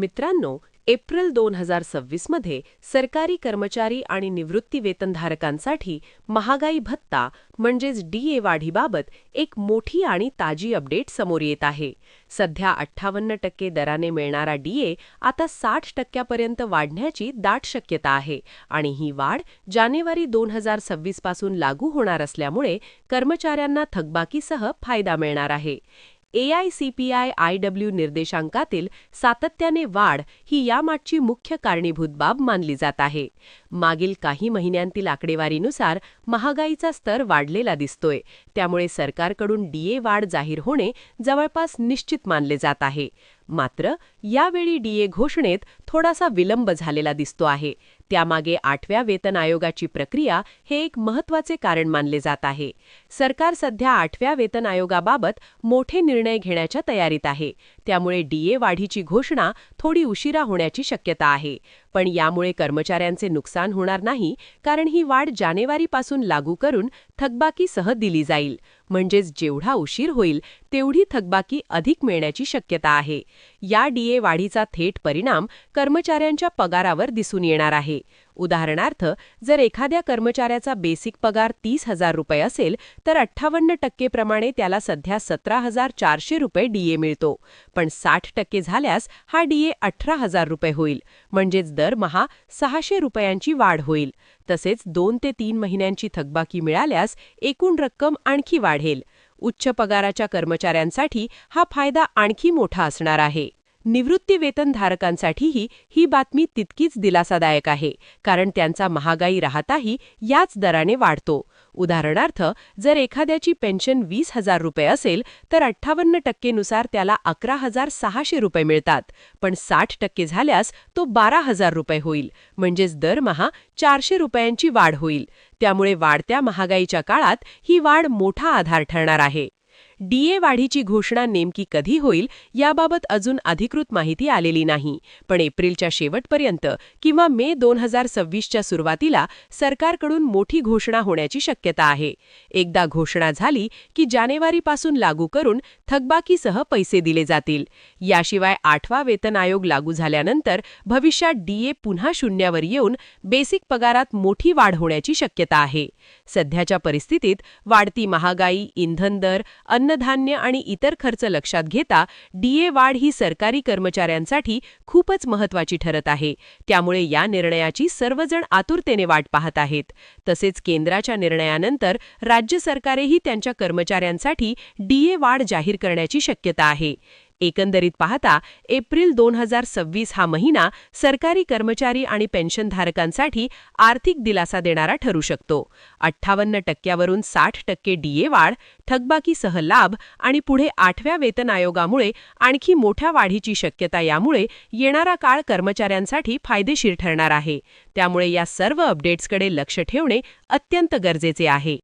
मित्रांनो, एप्रिल 2026 मध्ये सरकारी कर्मचारी आणि निवृत्ती वेतनधारकांसाठी महागाई भत्ता म्हणजेच डीए वाढीबाबत एक मोठी आणि ताजी अपडेट समोर येत आहे. सध्या 58% दराने मिळणारा डीए आता 60% वाढण्याची दाट शक्यता आहे आणि ही वाढ जानेवारी 2026 पासून लागू होणार असल्यामुळे कर्मचाऱ्यांना थकबाकीसह फायदा मिळणार आहे. AICPI-IW निर्देशांकातील सातत्याने वाढ ही यामागची मुख्य कारणीभूत बाब मानली जात आहे. मागील काही महिन्यांतील आकडेवारीनुसार महागाईचा स्तर वाढलेला दिसतोय, त्यामुळे सरकारकडून डीए वाढ जाहीर होणे जवळपास निश्चित मानले जात आहे. मात्र यावेळी डीए घोषणेत थोडासा विलंब झालेला दिसतो आहे. त्यामागे 8व्या वेतन आयोगाची प्रक्रिया हे एक महत्त्वाचे कारण मानले जात आहे. सरकार सध्या 8व्या वेतन आयोगाबाबत मोठे निर्णय घेण्याच्या तयारीत आहे, त्यामुळे डीए वाढीची घोषणा थोडी उशिरा होण्याची शक्यता आहे. पण यामुळे कर्मचाऱ्यांचे नुकसान होणार नाही, कारण ही वाढ जानेवारीपासून लागू करून थकबाकीसह दिली जाईल. म्हणजेच जेवढा उशीर होईल तेवढी थकबाकी अधिक मिळण्याची शक्यता आहे. या डीए वाढीचा थेट परिणाम कर्मचाऱ्यांच्या पगारावर दिसून येणार आहे. उदाहरणार्थ, जर एखाद्या कर्मचाऱ्याचा बेसिक पगार 30,000 रुपये असेल तर 58% प्रमाणे त्याला सध्या 17,400 रुपये डीए मिळतो. पण 60% झाल्यास हा डीए 18,000 रुपये होईल. म्हणजेच दरमहा 600 रुपयांची वाढ होईल. तसेच 2 ते 3 महिन्यांची थकबाकी मिळाल्यास एकूण रक्कम आणखी वाढेल. उच्च पगाराच्या कर्मचाऱ्यांसाठी हा फायदा आणखी मोठा असणार आहे. निवृत्ती वेतनधारकांसाठीही ही बातमी तितकीच दिलासादायक आहे, कारण त्यांचा महागाई राहताही याच दराने वाढतो. उदाहरणार्थ, जर एखाद्याची पेन्शन 20,000 रुपये असेल तर 58% नुसार त्याला 11,600 रुपये मिळतात. पण 60% झाल्यास तो 12,000 रुपये होईल. म्हणजेच दरमहा 400 रुपयांची वाढ होईल. त्यामुळे वाढत्या महागाईच्या काळात ही वाढ मोठा आधार ठरणार आहे. डीए वाढीची घोषणा नेमकी कधी होईल याबाबत अजून अधिकृत माहिती आलेली नाही, पण एप्रिलच्या शेवटपर्यंत किंवा मे 2026च्या सुरुवातीला सरकारकडून मोठी घोषणा होण्याची शक्यता आहे. एकदा घोषणा झाली की जानेवारीपासून लागू करून थकबाकीसह पैसे दिले जातील. याशिवाय 8वा वेतन आयोग लागू झाल्यानंतर भविष्यात डीए पुन्हा शून्यावर येऊन बेसिक पगारात मोठी वाढ होण्याची शक्यता आहे. सध्याच्या परिस्थितीत वाढती महागाई, इंधन दर, अन्नधान्य आणि इतर खर्च लक्षात घेता डीए वाढ ही सरकारी कर्मचाऱ्यांसाठी खूपच महत्त्वाची ठरत आहे. त्यामुळे या निर्णयाची सर्वजण आतुरतेने वाट पाहत आहेत. तसेच केंद्राच्या निर्णयानंतर राज्य सरकारेही त्यांच्या कर्मचाऱ्यांसाठी डीए वाढ जाहीर करण्याची शक्यता आहे. एकंदरीत पाहता एप्रिल 2026 हा महिना सरकारी कर्मचारी आणि पेन्शनधारकांसाठी आर्थिक दिलासा देणारा ठरू शकतो. 58% वरून 60% डीए वाढ, थकबाकीसह लाभ आणि पुढे 8व्या वेतन आयोगामुळे आणखी मोठ्या वाढीची शक्यता यामुळे येणारा काळ कर्मचाऱ्यांसाठी फायदेशीर ठरणार आहे. त्यामुळे या सर्व अपडेट्सकडे लक्ष ठेवणे अत्यंत गरजेचे आहे.